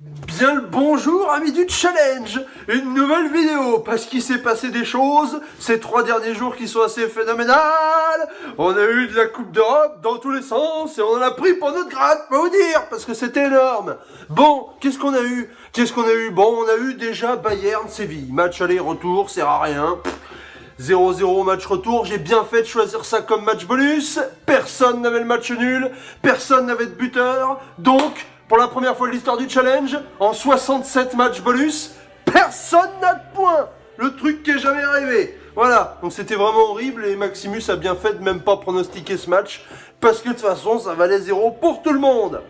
Bien le bonjour amis du challenge, une nouvelle vidéo parce qu'il s'est passé des choses ces 3 derniers jours qui sont assez phénoménales. On a eu de la Coupe d'Europe dans tous les sens et on en a pris pour notre grade, pas vous dire, parce que c'était énorme. Bon, qu'est-ce qu'on a eu? Bon, on a eu déjà Bayern-Séville, match aller-retour, sert à rien. 0-0 match retour, j'ai bien fait de choisir ça comme match bonus. Personne n'avait le match nul, personne n'avait de buteur, donc pour la première fois de l'histoire du challenge, en 67 matchs bonus, personne n'a de points. Le truc qui est jamais arrivé. Voilà, donc c'était vraiment horrible et Maximus a bien fait de même pas pronostiquer ce match, parce que de toute façon ça valait 0 pour tout le monde.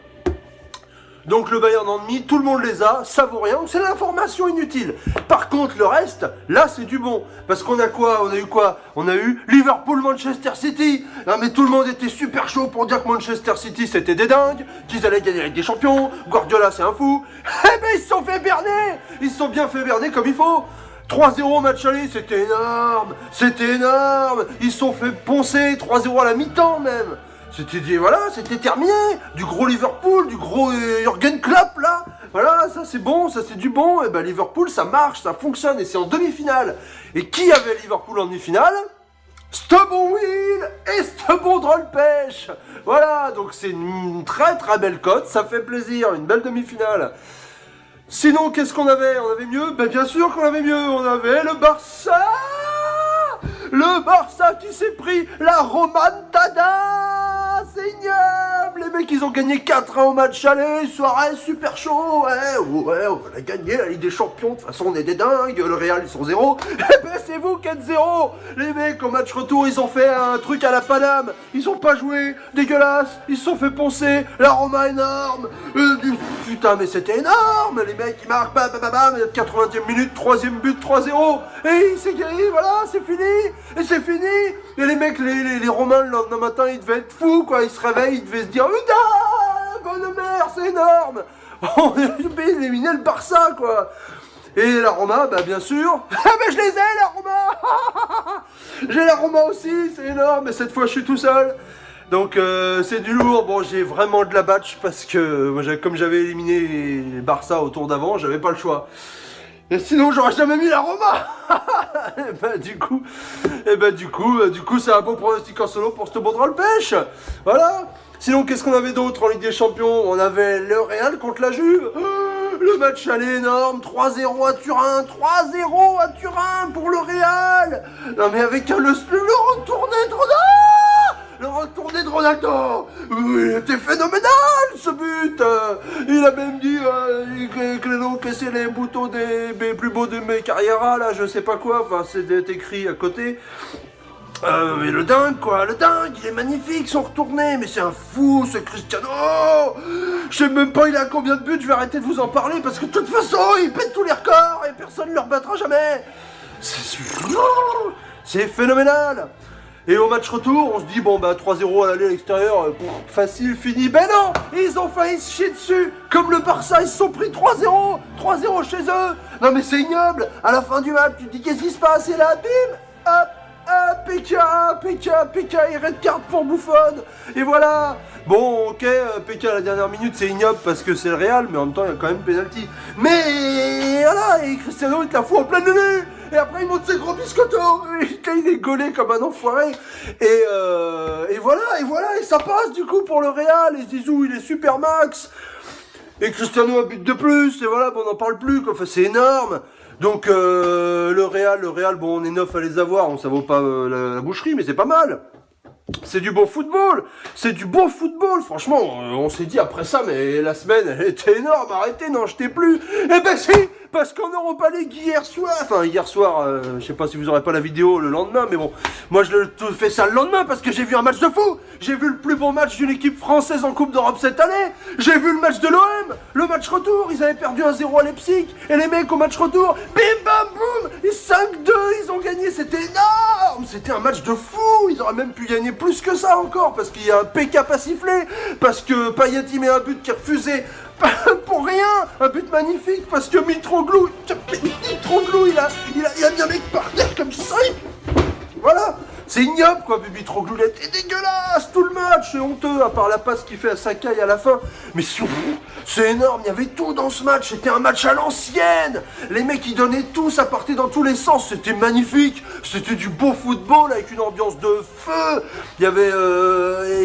Donc le Bayern en demi, tout le monde les a, ça vaut rien, c'est l'information inutile. Par contre le reste, là c'est du bon. Parce qu'on a quoi? On a eu Liverpool-Manchester City. Non mais tout le monde était super chaud pour dire que Manchester City c'était des dingues, qu'ils allaient gagner avec des champions, Guardiola c'est un fou. Eh ben ils se sont fait berner. Ils se sont bien fait berner comme il faut. 3-0 match aller, c'était énorme. Ils se sont fait poncer, 3-0 à la mi-temps même. C'était terminé. Du gros Liverpool, du gros Jürgen Klopp là. Voilà, ça c'est bon, ça c'est du bon. Et ben Liverpool, ça marche, ça fonctionne et c'est en demi-finale. Et qui avait Liverpool en demi-finale? C'te bon Will et c'te bon drôle pêche. Voilà, donc c'est une très très belle cote, ça fait plaisir, une belle demi-finale. Sinon, qu'est-ce qu'on avait? On avait mieux? Ben bien sûr qu'on avait mieux. On avait le Barça. Le Barça qui s'est pris la remontada. C'est ignoble. Les mecs, ils ont gagné 4-1 au match aller. Soirée super chaud. Ouais, on va la gagner, la Ligue des Champions. De toute façon, on est des dingues. Le Real, ils sont 0. Eh ben, c'est vous, 4-0. Les mecs, au match retour, ils ont fait un truc à la Paname. Ils ont pas joué. Dégueulasse. Ils se sont fait poncer. La Roma énorme. Putain, mais c'était énorme. Les mecs, ils marquent. Bam, 80e minute, 3e but, 3-0. Et c'est gagné, voilà, c'est fini. Et c'est fini. Et les mecs, les Romains, le lendemain matin, ils devaient être fous, quoi. Ils se réveillent, ils devaient se dire, putain, bonne mère, c'est énorme. On a éliminé le Barça, quoi. Et la Roma, bah bien sûr. Ah ben je les ai, la Roma. J'ai la Roma aussi, c'est énorme. Mais cette fois, je suis tout seul. Donc c'est du lourd. Bon, j'ai vraiment de la batch parce que moi, comme j'avais éliminé les Barça au tour d'avant, j'avais pas le choix. Et sinon, j'aurais jamais mis la Roma. Et bah du coup, c'est un beau pronostic en solo pour ce bon drôle pêche. Voilà. Sinon, qu'est-ce qu'on avait d'autre en Ligue des Champions? On avait le Real contre la Juve. Le match allait énorme, 3-0 à Turin, 3-0 à Turin pour le Real. Non mais avec le retourné de Ronaldo. Le retourné de Ronaldo. Il était phénoménal ce but. Il a même dit que c'est les boutons des plus beaux de mes carrières là, je sais pas quoi, enfin c'est écrit à côté. Mais le dingue quoi, il est magnifique son retourné, mais c'est un fou ce Cristiano. Je sais même pas il a combien de buts, je vais arrêter de vous en parler parce que de toute façon il pète tous les records et personne ne le rebattra jamais. C'est phénoménal. Et au match retour, on se dit, bon bah 3-0 à l'aller à l'extérieur, facile, fini. Ben non, ils ont failli se chier dessus. Comme le Barça, ils se sont pris 3-0 chez eux. Non mais c'est ignoble. À la fin du match, tu te dis, qu'est-ce qui se passe? Et là, bim, hop, PK, et red card pour Buffon. Et voilà. Bon, ok, PK à la dernière minute, c'est ignoble parce que c'est le Real, mais en même temps, il y a quand même penalty. Mais voilà, et Cristiano, il te la fout en pleine lune. Et après, il monte ses gros biscottos. Il est gaulé comme un enfoiré. Et voilà, et ça passe du coup pour le Real. Et Zizou, il est super max. Et Cristiano a but de plus. Et voilà, bon, on n'en parle plus, quoi. Enfin, c'est énorme. Donc, le Real, bon, on est 9 à les avoir. Ça vaut pas la boucherie, mais c'est pas mal. C'est du bon football, franchement, on s'est dit après ça, mais la semaine, elle était énorme, arrêtez, n'en jetez plus. Eh ben si, parce qu'en Europa League hier soir, je sais pas si vous aurez pas la vidéo le lendemain, mais bon, moi je fais ça le lendemain parce que j'ai vu un match de fou. J'ai vu le plus bon match d'une équipe française en Coupe d'Europe cette année. J'ai vu le match de l'OM, le match retour, ils avaient perdu 1-0 à Leipzig, et les mecs au match retour, bim bam boum, 5-2, ils ont gagné, c'était énorme, c'était un match de fou, ils auraient même pu gagner plus que ça encore, parce qu'il y a un PK pas sifflé, parce que Payet met un but qui est refusé pour rien, un but magnifique, parce que Mitroglou, il a mis un mec par terre comme ça, voilà, C'est ignoble, quoi, Mitroglou, il était dégueulasse, tout le match, c'est honteux, à part la passe qu'il fait à Sakai à la fin. Mais c'est énorme, il y avait tout dans ce match, c'était un match à l'ancienne. Les mecs, ils donnaient tout, ça partait dans tous les sens, c'était magnifique. C'était du beau football avec une ambiance de feu. Il y avait,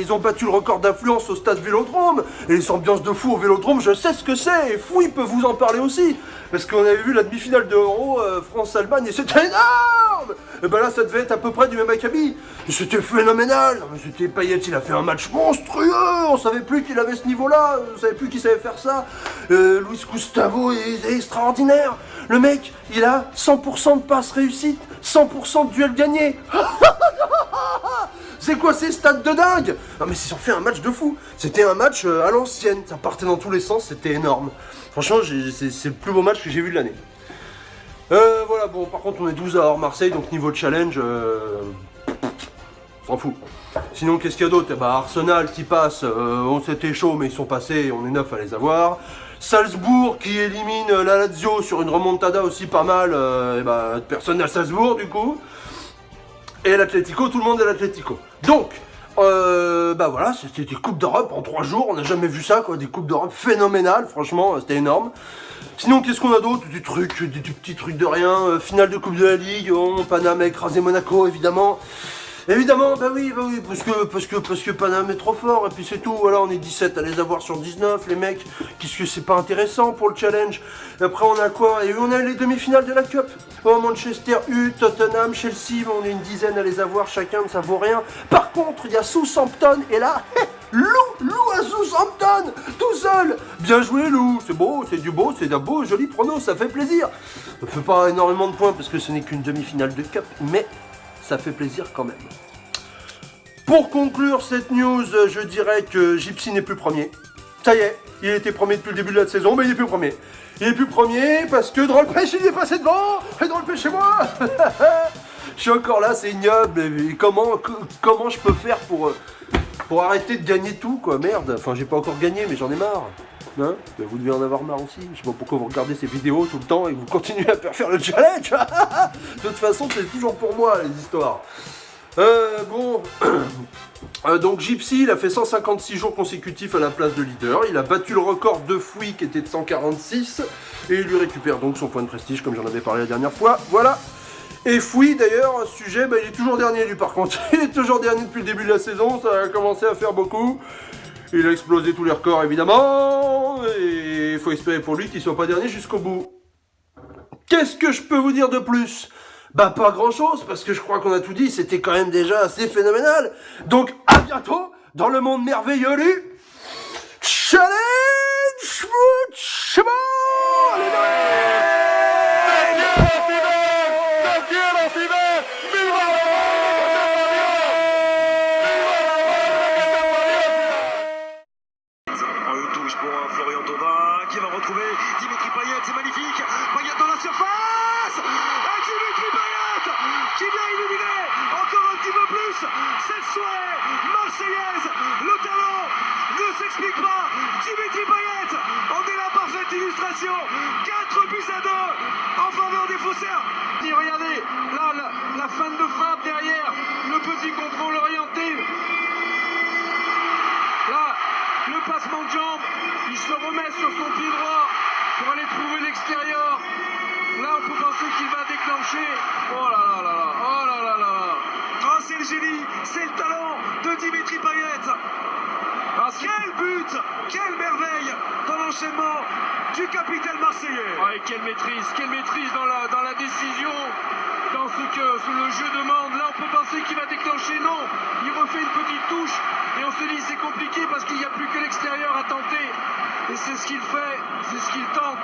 ils ont battu le record d'affluence au stade Vélodrome. Et les ambiances de fou au Vélodrome, je sais ce que c'est, et Fouille peut vous en parler aussi. Parce qu'on avait vu la demi-finale de Euro, France-Allemagne, et c'était énorme. Et ben là, ça devait être à peu près du même acabit. Et c'était phénoménal. C'était Payet, il a fait un match monstrueux. On savait plus qu'il avait ce niveau-là. On savait plus qu'il savait faire ça. Luis Gustavo est extraordinaire. Le mec, il a 100% de passes réussites, 100% de duels gagnés. C'est quoi ces stats de dingue? Non mais ils ont fait un match de fou. C'était un match à l'ancienne. Ça partait dans tous les sens, c'était énorme. Franchement, c'est le plus beau match que j'ai vu de l'année. Voilà, bon, par contre, on est 12 à hors Marseille, donc niveau challenge, on s'en fout. Sinon, qu'est-ce qu'il y a d'autre? Bah, Arsenal qui passe, on s'était chaud, mais ils sont passés, on est 9 à les avoir. Salzbourg qui élimine la Lazio sur une remontada aussi pas mal, et bah, personne à Salzbourg du coup. Et l'Atlético, tout le monde est l'Atlético. Donc, bah voilà, c'était des Coupes d'Europe en 3 jours, on n'a jamais vu ça, quoi, des Coupes d'Europe phénoménales, franchement, c'était énorme. Sinon, qu'est-ce qu'on a d'autre? Des trucs, des petits trucs de rien, finale de Coupe de la Ligue, Paname a écrasé Monaco, évidemment. Évidemment, bah oui, parce que Paname est trop fort, et puis c'est tout, voilà, on est 17 à les avoir sur 19, les mecs, qu'est-ce que c'est pas intéressant pour le challenge. Et après, on a quoi? Et on a les demi-finales de la Cup. Manchester U, Tottenham, Chelsea, on est une dizaine à les avoir chacun, ça vaut rien. Par contre, il y a Southampton, et là, Lou à Southampton, tout seul. Bien joué, Lou, c'est beau, c'est d'un beau, joli prono, ça fait plaisir. Ça fait pas énormément de points, parce que ce n'est qu'une demi-finale de Cup, mais ça fait plaisir quand même. Pour conclure cette news, je dirais que Gypsy n'est plus premier. Ça y est, il était premier depuis le début de la saison, mais il n'est plus premier. Il n'est plus premier parce que dans le pêche, il est passé devant, et dans le pêche, c'est moi. Je suis encore là, c'est ignoble. Et comment je peux faire pour arrêter de gagner tout, quoi, merde. Enfin, j'ai pas encore gagné, mais j'en ai marre. Hein, vous devez en avoir marre aussi. Je sais pas pourquoi vous regardez ces vidéos tout le temps et que vous continuez à faire le challenge. De toute façon, c'est toujours pour moi, les histoires. Bon. Donc Gypsy, il a fait 156 jours consécutifs à la place de leader. Il a battu le record de Fouille qui était de 146. Et il lui récupère donc son point de prestige, comme j'en avais parlé la dernière fois. Voilà. Et Fouille, d'ailleurs, sujet, bah, il est toujours dernier, lui, par contre. Il est toujours dernier depuis le début de la saison. Ça a commencé à faire beaucoup. Il a explosé tous les records, évidemment, et il faut espérer pour lui qu'il soit pas dernier jusqu'au bout. Qu'est-ce que je peux vous dire de plus? Bah pas grand-chose, parce que je crois qu'on a tout dit, c'était quand même déjà assez phénoménal. Donc à bientôt dans le monde merveilleux du Challenge Football. Florian Thauvin qui va retrouver Dimitri Payet, c'est magnifique. Payet dans la surface. Et Dimitri Payet qui vient illuminer encore un petit peu plus cette soirée marseillaise. Le talent ne s'explique pas. Dimitri Payet en est la parfaite illustration. 4 buts à 2 en faveur des faussaires. Et regardez, là la fin de frappe derrière, le petit contrôle orienté. Là, le passement de jambe, il se remet sur son pied droit pour aller trouver l'extérieur. Là, on peut penser qu'il va déclencher. Oh là là là là, oh là là là là. Oh, c'est le génie, c'est le talent de Dimitri Payet. Quel but, quelle merveille dans l'enchaînement du capitaine marseillais. Ouais, quelle maîtrise dans la décision, dans ce que le jeu demande. Là, on peut penser qu'il va déclencher, non. Il refait une petite touche et on se dit c'est compliqué parce qu'il n'y a plus que l'extérieur à tenter. Et c'est ce qu'il fait, c'est ce qu'il tente.